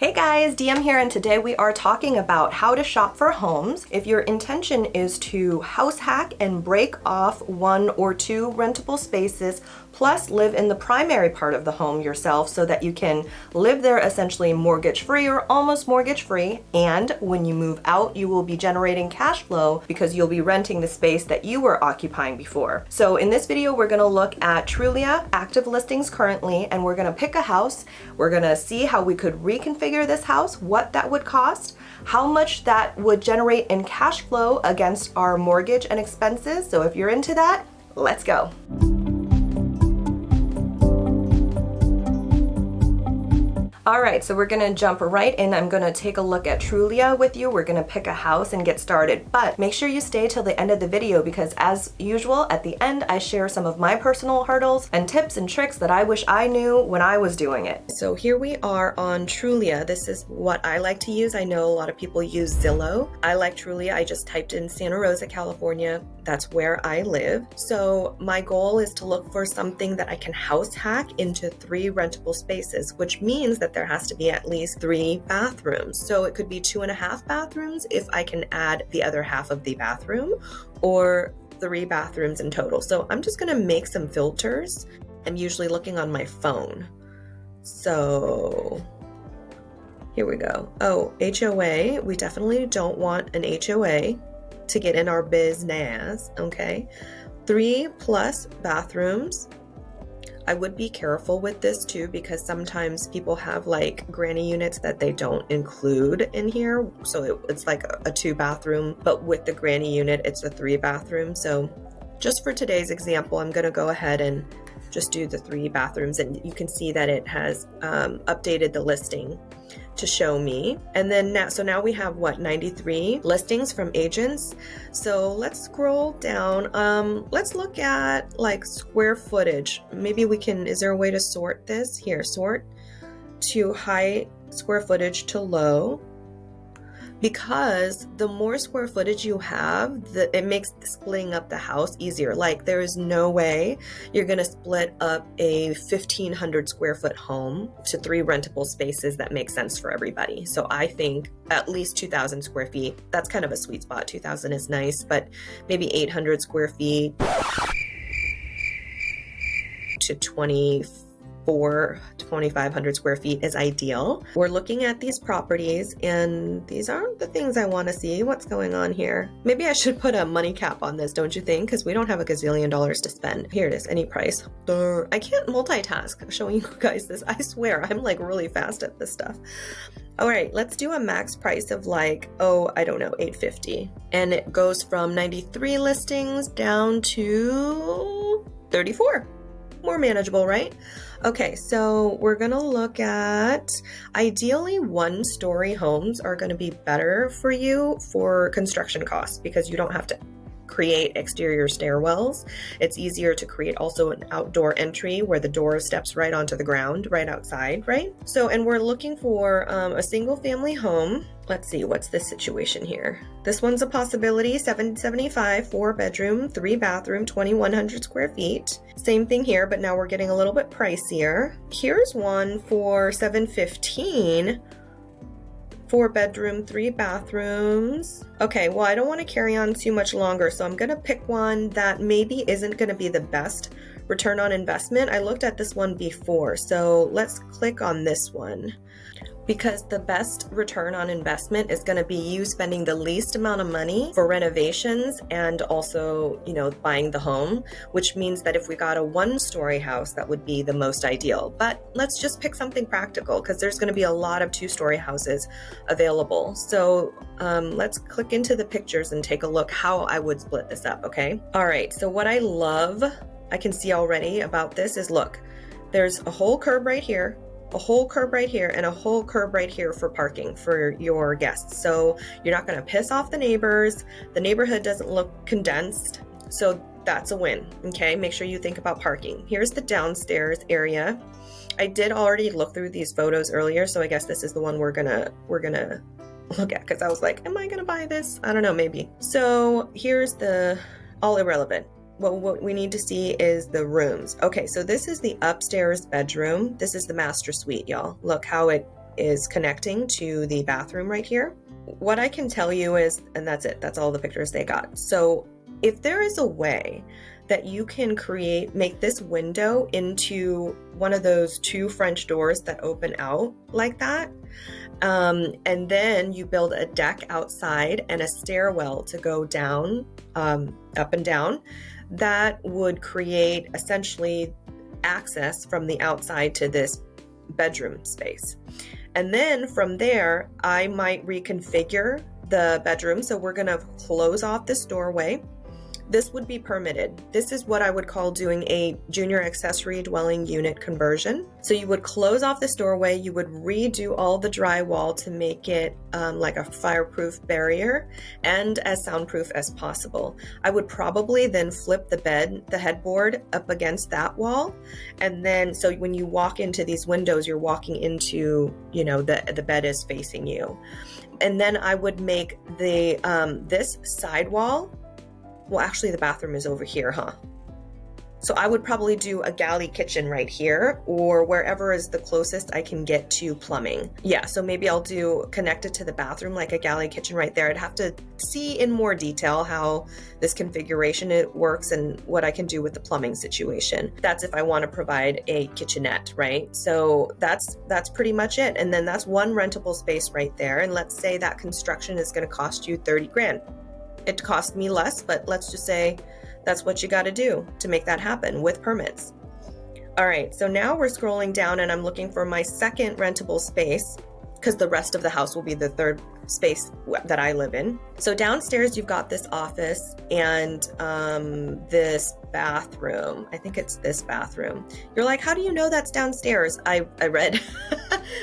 Hey guys, DM here, and today we are talking about how to shop for homes. If your intention is to house hack and break off one or two rentable spaces, plus live in the primary part of the home yourself so that you can live there essentially mortgage-free or almost mortgage-free, and when you move out, you will be generating cash flow because you'll be renting the space that you were occupying before. So in this video, we're gonna look at Trulia active listings currently, and we're gonna pick a house. We're gonna see how we could reconfigure this house, what that would cost, how much that would generate in cash flow against our mortgage and expenses. So if you're into that, let's go. All right, so we're gonna jump right in. I'm gonna take a look at Trulia with you. We're gonna pick a house and get started, but make sure you stay till the end of the video because as usual, at the end, I share some of my personal hurdles and tips and tricks that I wish I knew when I was doing it. So here we are on Trulia. This is what I like to use. I know a lot of people use Zillow. I like Trulia. I just typed in Santa Rosa, California. That's where I live. So my goal is to look for something that I can house hack into 3 rentable spaces, which means that there has to be at least 3 bathrooms. So it could be 2.5 bathrooms if I can add the other half of the bathroom, or 3 bathrooms in total. So I'm just gonna make some filters. I'm usually looking on my phone. So here we go. Oh, HOA. We definitely don't want an HOA to get in our business, okay? 3+ bathrooms. I would be careful with this too because sometimes people have like granny units that they don't include in here. So it's like a 2 bathroom, but with the granny unit, it's a 3 bathroom. So just for today's example, I'm gonna go ahead and just do the 3 bathrooms, and you can see that it has updated the listing to show me. And then now we have 93 listings from agents. So let's scroll down. Let's look at like square footage. Maybe we can, is there a way to sort this? Here, sort to high square footage to low. Because the more square footage you have, it makes splitting up the house easier. Like there is no way you're gonna split up a 1,500 square foot home to 3 rentable spaces that make sense for everybody. So I think at least 2,000 square feet, that's kind of a sweet spot. 2,000 is nice, but maybe 800 square feet to 2,500 square feet is ideal. We're looking at these properties and these aren't the things I want to see. What's going on here? Maybe I should put a money cap on this, don't you think? Because we don't have a gazillion dollars to spend. Here it is, any price. I can't multitask showing you guys this. I swear, I'm like really fast at this stuff. All right, let's do a max price of like, I don't know, $850. And it goes from 93 listings down to 34. More manageable, right? Okay, so we're gonna look at, ideally 1-story homes are gonna be better for you for construction costs because you don't have to create exterior stairwells. It's easier to create also an outdoor entry where the door steps right onto the ground, right outside, right? So, and we're looking for a single family home. Let's see, what's this situation here? This one's a possibility, 775, 4 bedroom, 3 bathroom, 2,100 square feet. Same thing here, but now we're getting a little bit pricier. Here's one for 715, 4 bedroom, 3 bathrooms. Okay, well, I don't want to carry on too much longer, so I'm gonna pick one that maybe isn't gonna be the best return on investment. I looked at this one before, so let's click on this one. Because the best return on investment is going to be you spending the least amount of money for renovations and also, buying the home, which means that if we got a 1-story house, that would be the most ideal. But let's just pick something practical because there's going to be a lot of 2-story houses available. So let's click into the pictures and take a look how I would split this up, okay? All right, so what I love, I can see already about this is, look, there's a whole curb right here, a whole curb right here, and a whole curb right here for parking for your guests. So you're not gonna piss off the neighbors. The neighborhood doesn't look condensed. So that's a win, okay? Make sure you think about parking. Here's the downstairs area. I did already look through these photos earlier, so I guess this is the one we're gonna look at because I was like, am I gonna buy this? I don't know, maybe. So here's all irrelevant. what we need to see is the rooms. Okay, so this is the upstairs bedroom. This is the master suite, y'all. Look how it is connecting to the bathroom right here. What I can tell you is, and that's it, that's all the pictures they got. So if there is a way that you can make this window into one of those 2 French doors that open out like that, and then you build a deck outside and a stairwell to go down, up and down, that would create essentially access from the outside to this bedroom space. And then from there, I might reconfigure the bedroom. So we're gonna close off this doorway. This would be permitted. This is what I would call doing a junior accessory dwelling unit conversion. So you would close off this doorway, you would redo all the drywall to make it like a fireproof barrier and as soundproof as possible. I would probably then flip the headboard up against that wall. And then, so when you walk into these windows, you're walking into, the bed is facing you. And then I would make this sidewall. Well, actually the bathroom is over here, huh? So I would probably do a galley kitchen right here or wherever is the closest I can get to plumbing. Yeah, so maybe I'll connect it to the bathroom like a galley kitchen right there. I'd have to see in more detail how this configuration works and what I can do with the plumbing situation. That's if I want to provide a kitchenette, right? So that's pretty much it. And then that's one rentable space right there. And let's say that construction is going to cost you 30 grand. It cost me less, but let's just say that's what you got to do to make that happen with permits. All right, so now we're scrolling down and I'm looking for my second rentable space because the rest of the house will be the third space that I live in. So downstairs, you've got this office and this bathroom. I think it's this bathroom. You're like, how do you know that's downstairs? I read,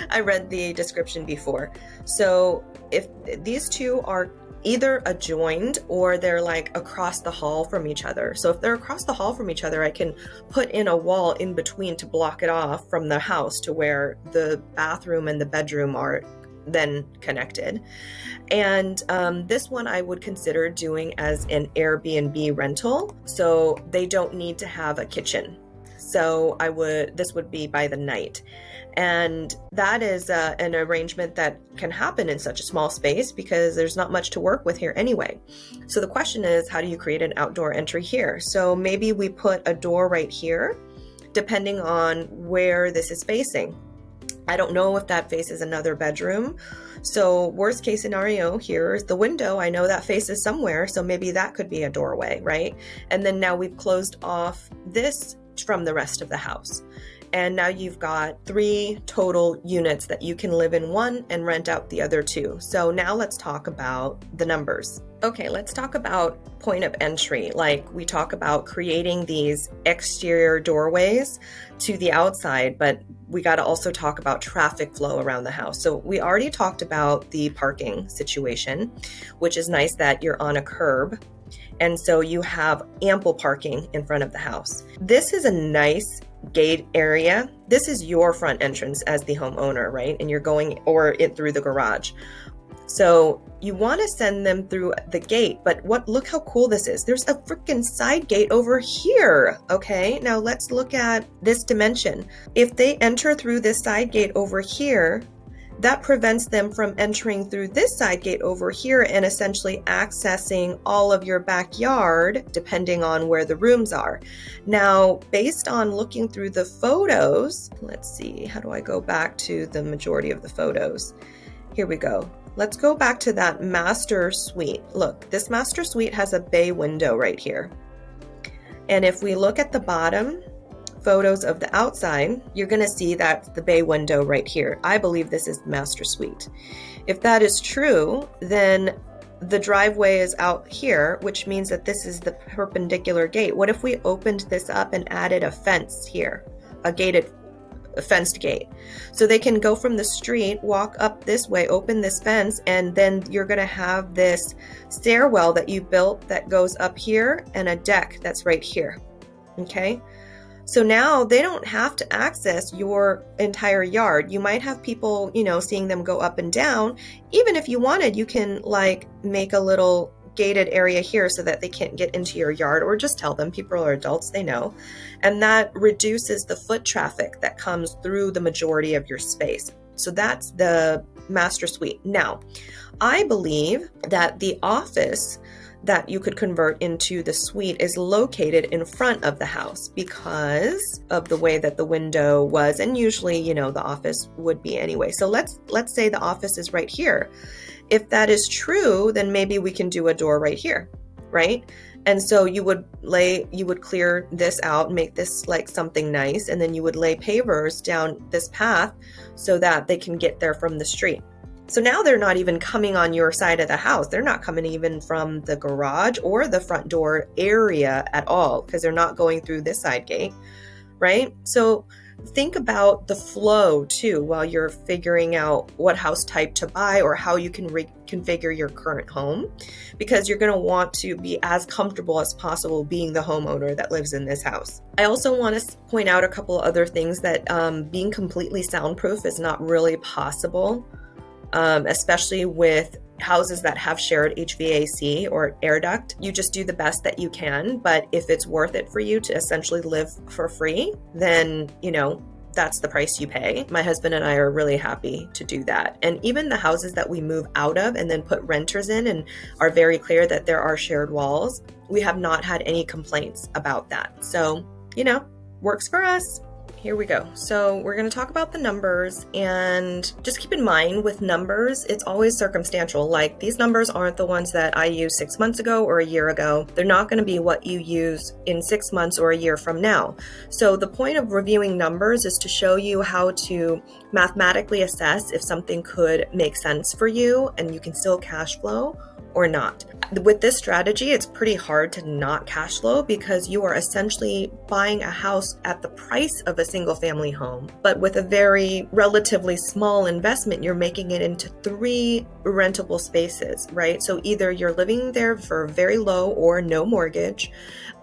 I read the description before. So if these two are either adjoined or they're like across the hall from each other. So if they're across the hall from each other, I can put in a wall in between to block it off from the house to where the bathroom and the bedroom are then connected. And this one I would consider doing as an Airbnb rental. So they don't need to have a kitchen. So this would be by the night. And that is an arrangement that can happen in such a small space because there's not much to work with here anyway. So the question is, how do you create an outdoor entry here? So maybe we put a door right here, depending on where this is facing. I don't know if that faces another bedroom. So worst case scenario, here's the window. I know that faces somewhere. So maybe that could be a doorway, right? And then now we've closed off this from the rest of the house. And now you've got 3 total units that you can live in one and rent out the other 2. So now let's talk about the numbers. Okay, let's talk about point of entry. Like we talk about creating these exterior doorways to the outside, but we got to also talk about traffic flow around the house. So we already talked about the parking situation, which is nice that you're on a curb. And so you have ample parking in front of the house. This is a nice gate area. This is your front entrance as the homeowner, right? And you're going through the garage. So you want to send them through the gate, but look how cool this is. There's a freaking side gate over here. Okay, now let's look at this dimension. If they enter through this side gate over here, that prevents them from entering through this side gate over here and essentially accessing all of your backyard, depending on where the rooms are. Now, based on looking through the photos, let's see, how do I go back to the majority of the photos? Here we go. Let's go back to that master suite. Look, this master suite has a bay window right here. And if we look at the bottom photos of the outside, you're going to see that the bay window right here. I believe this is the master suite. If that is true, then the driveway is out here, which means that this is the perpendicular gate. What if we opened this up and added a fence here, a fenced gate? So they can go from the street, walk up this way, open this fence, and then you're going to have this stairwell that you built that goes up here and a deck that's right here. Okay? So now they don't have to access your entire yard. You might have people, seeing them go up and down. Even if you wanted, you can make a little gated area here so that they can't get into your yard, or just tell them. People are adults, they know. And that reduces the foot traffic that comes through the majority of your space. So that's the master suite. Now, I believe that the office that you could convert into the suite is located in front of the house because of the way that the window was, and usually, the office would be anyway. So let's say the office is right here. If that is true, then maybe we can do a door right here, right? And so you would clear this out, make this like something nice, and then you would lay pavers down this path so that they can get there from the street. So now they're not even coming on your side of the house. They're not coming even from the garage or the front door area at all because they're not going through this side gate, right? So think about the flow too while you're figuring out what house type to buy or how you can reconfigure your current home, because you're going to want to be as comfortable as possible being the homeowner that lives in this house. I also want to point out a couple other things that being completely soundproof is not really possible. Especially with houses that have shared HVAC or air duct. You just do the best that you can, but if it's worth it for you to essentially live for free, then, that's the price you pay. My husband and I are really happy to do that. And even the houses that we move out of and then put renters in and are very clear that there are shared walls, we have not had any complaints about that. So, works for us. Here we go. So we're going to talk about the numbers, and just keep in mind with numbers, it's always circumstantial. Like these numbers aren't the ones that I used 6 months ago or a year ago. They're not going to be what you use in 6 months or a year from now. So the point of reviewing numbers is to show you how to mathematically assess if something could make sense for you and you can still cash flow or not. With this strategy, it's pretty hard to not cash flow because you are essentially buying a house at the price of a single family home. But with a very relatively small investment, you're making it into 3 rentable spaces, right? So either you're living there for very low or no mortgage,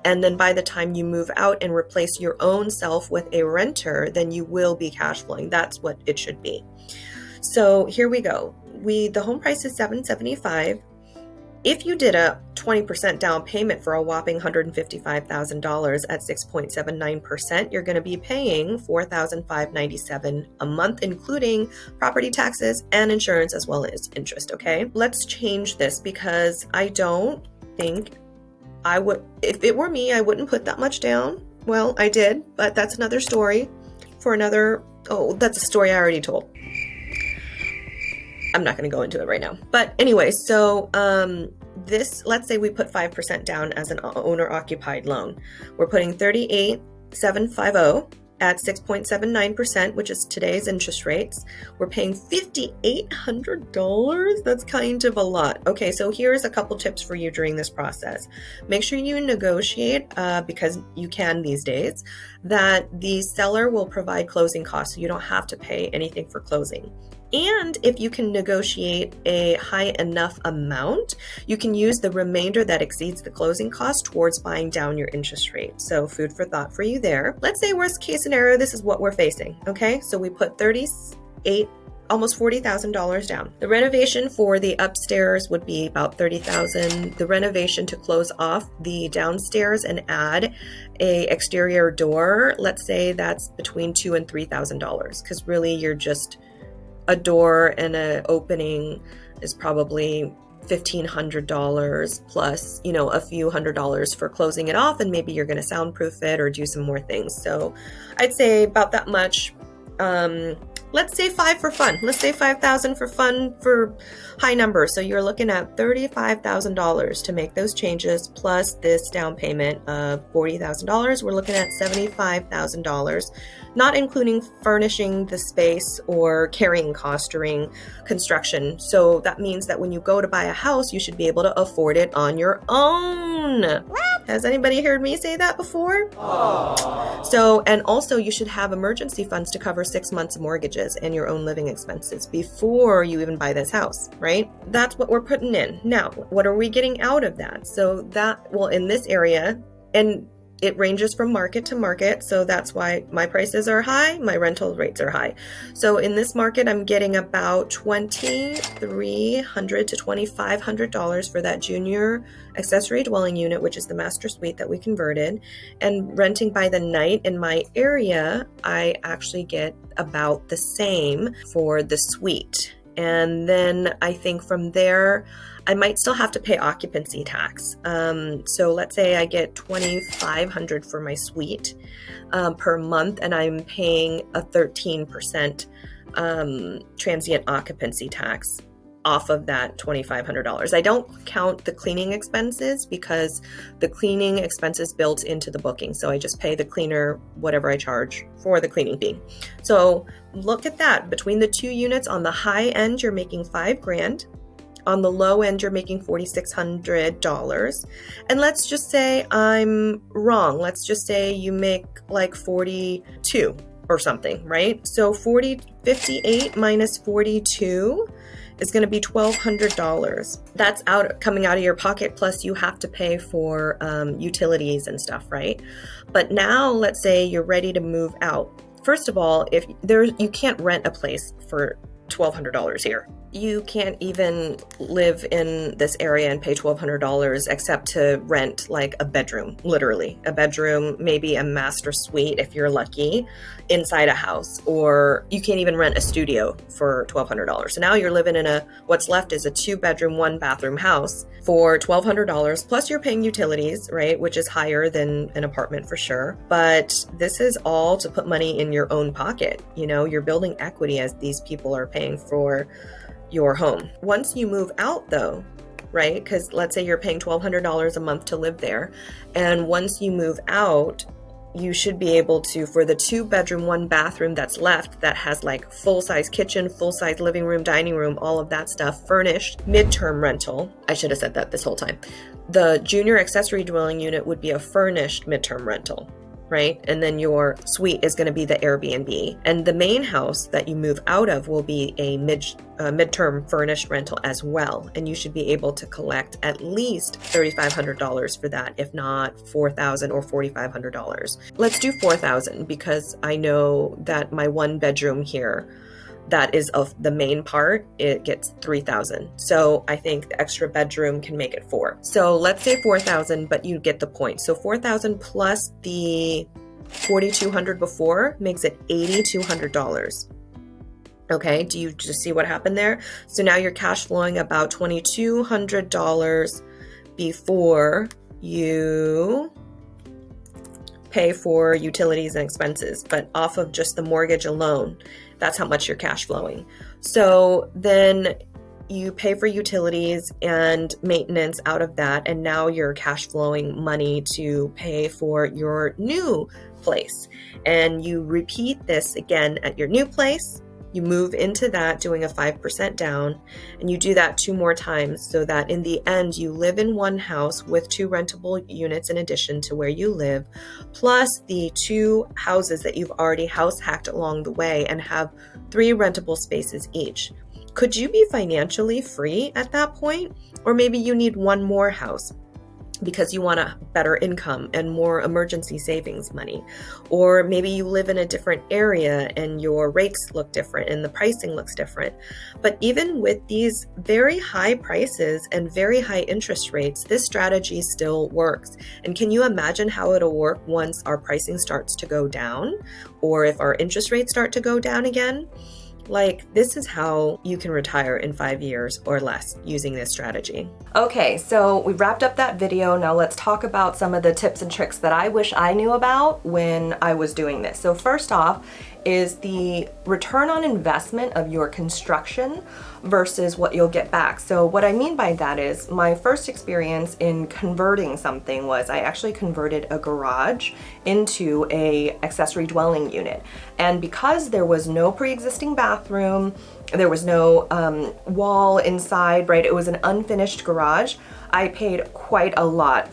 and then by the time you move out and replace your own self with a renter, then you will be cash flowing. That's what it should be. So here we go. The home price is $775,000. If you did a 20% down payment for a whopping $155,000 at 6.79%, you're going to be paying $4,597 a month, including property taxes and insurance as well as interest, okay? Let's change this because I don't think I would, if it were me, I wouldn't put that much down. Well, I did, but that's another story for that's a story I already told. I'm not going to go into it right now. But anyway, so let's say we put 5% down as an owner-occupied loan. We're putting $38,750 at 6.79%, which is today's interest rates. We're paying $5,800. That's kind of a lot. Okay, so here's a couple tips for you during this process. Make sure you negotiate, because you can these days, that the seller will provide closing costs, so you don't have to pay anything for closing. And if you can negotiate a high enough amount, you can use the remainder that exceeds the closing cost towards buying down your interest rate. So food for thought for you there. Let's say worst case scenario, this is what we're facing. Okay, so we put almost $40,000 down. The renovation for the upstairs would be about $30,000. The renovation to close off the downstairs and add a exterior door, let's say that's between $2,000 and $3,000, because really you're just a door and an opening is probably $1,500 plus, a few $100s for closing it off, and maybe you're going to soundproof it or do some more things. So I'd say about that much. Let's say 5 for fun. Let's say 5,000 for fun for high numbers. So you're looking at $35,000 to make those changes plus this down payment of $40,000. We're looking at $75,000, not including furnishing the space or carrying cost during construction. So that means that when you go to buy a house, you should be able to afford it on your own. What? Has anybody heard me say that before? Aww. So, and also you should have emergency funds to cover 6 months of mortgages and your own living expenses before you even buy this house, right? That's what we're putting in. Now, what are we getting out of that? So that, well, in this area, and it ranges from market to market. So that's why my prices are high, my rental rates are high. So in this market, I'm getting about $2,300 to $2,500 for that junior accessory dwelling unit, which is the master suite that we converted. And renting by the night in my area, I actually get about the same for the suite. And then I think from there, I might still have to pay occupancy tax. So let's say I get $2,500 for my suite per month, and I'm paying a 13% transient occupancy tax off of that $2,500. I don't count the cleaning expenses because the cleaning expense is built into the booking. So I just pay the cleaner whatever I charge for the cleaning fee. So look at that. Between the two units, on the high end, you're making $5,000. On the low end, you're making $4,600. And let's just say I'm wrong. Let's just say you make like 42 or something, right? So 58 minus 42 is going to be $1,200. That's coming out of your pocket, plus you have to pay for utilities and stuff, right? But now let's say you're ready to move out. First of all, you can't rent a place for $1,200 here. You can't even live in this area and pay $1,200 except to rent like a bedroom, literally a bedroom, maybe a master suite if you're lucky, inside a house. Or you can't even rent a studio for $1,200. So now you're living in what's left is a 2-bedroom, 1-bathroom house for $1,200, plus you're paying utilities, right? Which is higher than an apartment for sure. But this is all to put money in your own pocket. You know, you're building equity as these people are paying for your home. Once you move out though, right? Because let's say you're paying $1,200 a month to live there. And once you move out, you should be able to, for the 2-bedroom, 1-bathroom that's left, that has like full-size kitchen, full-size living room, dining room, all of that stuff, furnished, midterm rental. I should have said that this whole time. The junior accessory dwelling unit would be a furnished midterm rental, right? And then your suite is going to be the Airbnb. And the main house that you move out of will be a midterm furnished rental as well. And you should be able to collect at least $3,500 for that, if not $4,000 or $4,500. Let's do $4,000 because I know that my 1-bedroom here, that is of the main part, it gets $3,000. So I think the extra bedroom can make it $4,000. So let's say $4,000, but you get the point. So $4,000 plus the $4,200 before makes it $8,200. Okay, do you just see what happened there? So now you're cash flowing about $2,200 before you pay for utilities and expenses, but off of just the mortgage alone, that's how much you're cash flowing. So then you pay for utilities and maintenance out of that, and now you're cash flowing money to pay for your new place. And you repeat this again at your new place. You move into that doing a 5% down, and you do that 2 more times so that in the end you live in one house with 2 rentable units in addition to where you live, plus the 2 houses that you've already house hacked along the way and have 3 rentable spaces each. Could you be financially free at that point? Or maybe you need 1 more house because you want a better income and more emergency savings money. Or maybe you live in a different area and your rates look different and the pricing looks different. But even with these very high prices and very high interest rates, this strategy still works. And can you imagine how it'll work once our pricing starts to go down, or if our interest rates start to go down again? Like, this is how you can retire in 5 years or less using this strategy. Okay, so we wrapped up that video. Now let's talk about some of the tips and tricks that I wish I knew about when I was doing this. So first off is the return on investment of your construction versus what you'll get back. So what I mean by that is my first experience in converting something was I actually converted a garage into a accessory dwelling unit. And because there was no pre-existing bathroom, there was no wall inside, right? It was an unfinished garage. I paid quite a lot.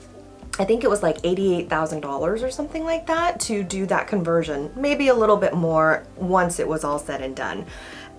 I think it was like $88,000 or something like that to do that conversion, maybe a little bit more once it was all said and done.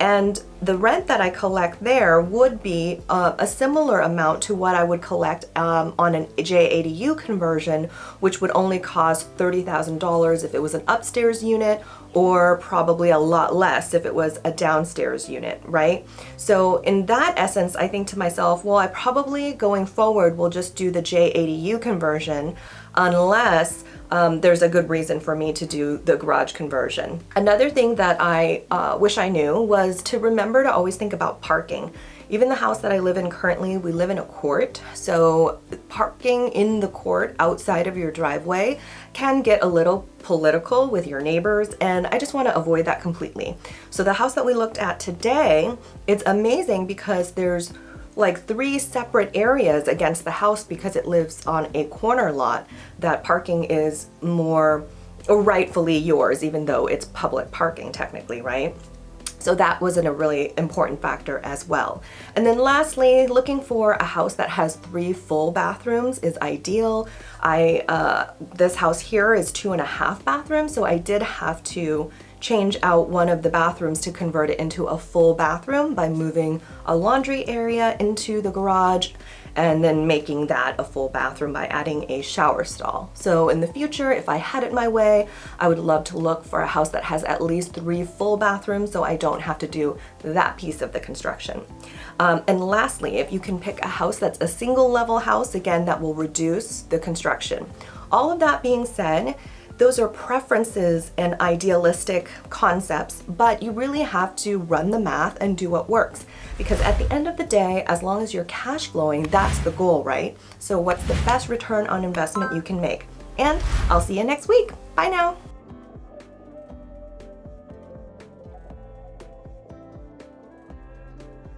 And the rent that I collect there would be a similar amount to what I would collect on an JADU conversion, which would only cost $30,000 if it was an upstairs unit, or probably a lot less if it was a downstairs unit, right? So in that essence, I think to myself, well, I probably going forward will just do the JADU conversion unless there's a good reason for me to do the garage conversion. Another thing that I wish I knew was to remember to always think about parking. Even the house that I live in currently, we live in a court, so parking in the court outside of your driveway can get a little political with your neighbors, and I just want to avoid that completely. So the house that we looked at today, it's amazing because there's like 3 separate areas against the house because it lives on a corner lot that parking is more rightfully yours, even though it's public parking technically, right? So that wasn't a really important factor as well. And then lastly, looking for a house that has 3 full bathrooms is ideal. This house here is 2.5 bathrooms, so I did have to change out one of the bathrooms to convert it into a full bathroom by moving a laundry area into the garage and then making that a full bathroom by adding a shower stall. So in the future, if I had it my way, I would love to look for a house that has at least 3 full bathrooms so I don't have to do that piece of the construction. And lastly, if you can pick a house that's a single level house, again, that will reduce the construction. All of that being said, those are preferences and idealistic concepts, but you really have to run the math and do what works. Because at the end of the day, as long as you're cash flowing, that's the goal, right? So what's the best return on investment you can make? And I'll see you next week. Bye now.